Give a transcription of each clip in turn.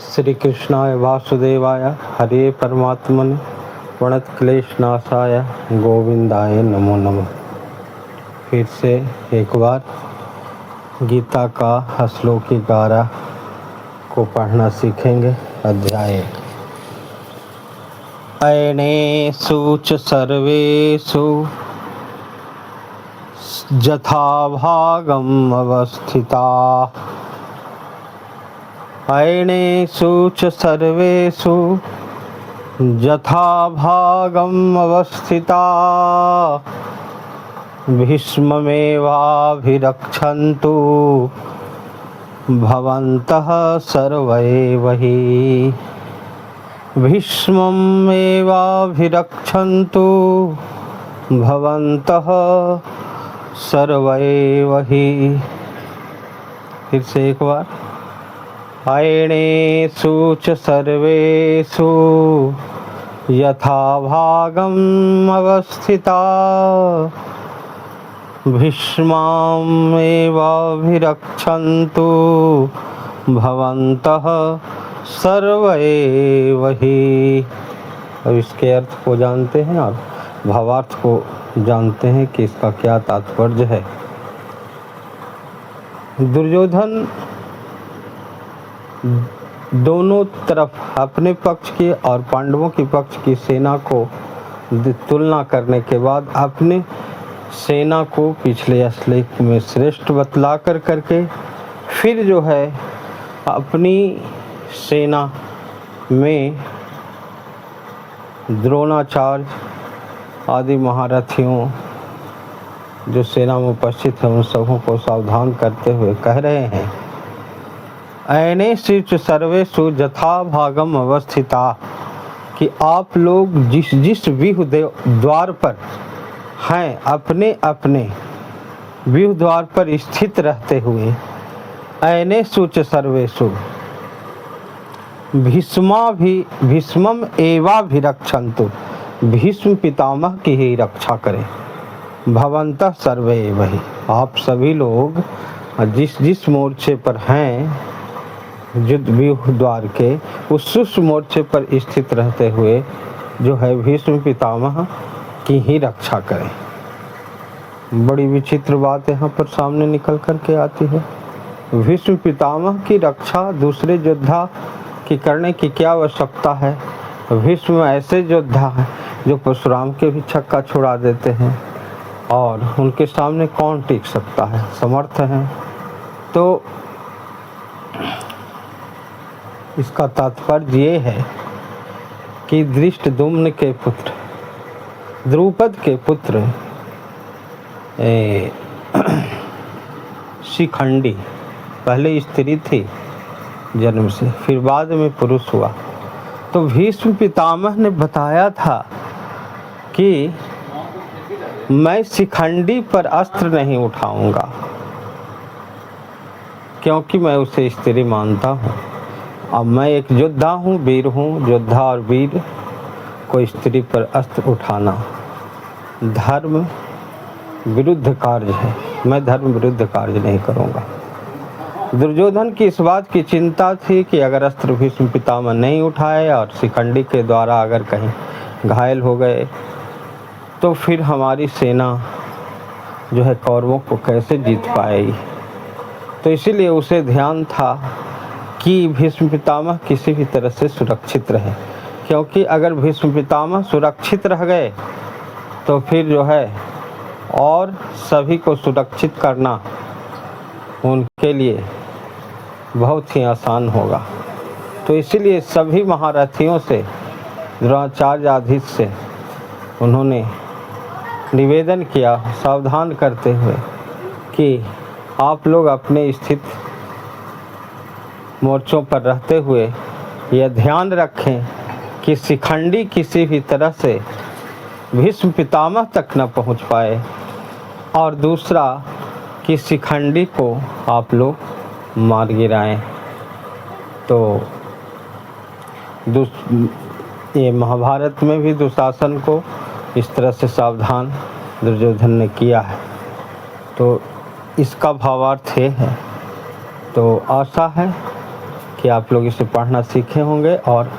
श्री कृष्णाय वासुदेवाय हरे परमात्मने प्रणतक्लेशनाशाय गोविंदाय नमो नमः। फिर से एक बार गीता का श्लोक 11 को पढ़ना सीखेंगे। अध्याय अयनेषु च सर्वेषु यथाभागम् अवस्थिताः। अयनेषु च सर्वेषु यथाभागम् अवस्थिताः। भीष्ममेवाभिरक्षन्तु भवन्तः सर्व एव हि। भीष्ममेवाभिरक्षन्तु भवन्तः सर्व एव हि। फिर से एक बार। अयनेषु च सर्वेषु यथाभागम् अवस्थिताः। भीष्ममेवाभिरक्षन्तु भवन्तः सर्व एव हि। अब इसके अर्थ को जानते हैं और भावार्थ को जानते हैं कि इसका क्या तात्पर्य है। दुर्योधन दोनों तरफ अपने पक्ष की और पांडवों के पक्ष की सेना को तुलना करने के बाद अपने सेना को पिछले श्लोक में श्रेष्ठ बतला करके फिर जो है अपनी सेना में द्रोणाचार्य आदि महारथियों जो सेना में उपस्थित हैं उन सबों को सावधान करते हुए कह रहे हैं, अयनेषु च सर्वेषु यथाभागम् अवस्थिताः, कि आप लोग जिस जिस व्यूह द्वार पर हैं अपने अपने व्यूह द्वार पर स्थित रहते हुए, अयनेषु च सर्वेषु भीष्मम् एवाभिरक्षन्तु, भीष्म पितामह की ही रक्षा करें। भवन्तः सर्वे एव हि, आप सभी लोग जिस जिस मोर्चे पर हैं युद्ध व्यूह द्वार के उस मोर्चे पर स्थित रहते हुए जो है भीष्म पितामह की ही रक्षा करें। बड़ी विचित्र बात यहाँ पर सामने निकल कर के आती है। भीष्म पितामह की रक्षा दूसरे योद्धा की करने की क्या आवश्यकता है। भीष्म ऐसे योद्धा हैं जो परशुराम के भी छक्का छुड़ा देते हैं और उनके सामने कौन टिक सकता है, समर्थ हैं। तो इसका तात्पर्य ये है कि धृष्टद्युम्न के पुत्र द्रुपद के पुत्र शिखंडी पहले स्त्री थी जन्म से, फिर बाद में पुरुष हुआ। तो भीष्म पितामह ने बताया था कि मैं शिखंडी पर अस्त्र नहीं उठाऊंगा क्योंकि मैं उसे स्त्री मानता हूँ। अब मैं एक योद्धा हूँ, वीर हूँ। योद्धा और वीर को स्त्री पर अस्त्र उठाना धर्म विरुद्ध कार्य है। मैं धर्म विरुद्ध कार्य नहीं करूँगा। दुर्योधन की इस बात की चिंता थी कि अगर अस्त्र भीष्म पितामह नहीं उठाए और शिखंडी के द्वारा अगर कहीं घायल हो गए तो फिर हमारी सेना जो है कौरवों को कैसे जीत पाएगी। तो इसीलिए उसे ध्यान था कि भीष्म पितामह किसी भी तरह से सुरक्षित रहे, क्योंकि अगर भीष्म पितामह सुरक्षित रह गए तो फिर जो है और सभी को सुरक्षित करना उनके लिए बहुत ही आसान होगा। तो इसीलिए सभी महारथियों से द्रोणाचार्य आदि से उन्होंने निवेदन किया सावधान करते हुए कि आप लोग अपने स्थित मोर्चों पर रहते हुए यह ध्यान रखें कि शिखंडी किसी भी तरह से भीष्म पितामह तक न पहुंच पाए, और दूसरा कि शिखंडी को आप लोग मार गिराएं। तो ये महाभारत में भी दुशासन को इस तरह से सावधान दुर्योधन ने किया है। तो इसका भावार्थ ये है। तो आशा है कि आप लोग इसे पढ़ना सीखे होंगे और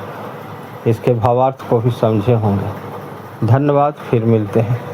इसके भावार्थ को भी समझे होंगे। धन्यवाद, फिर मिलते हैं।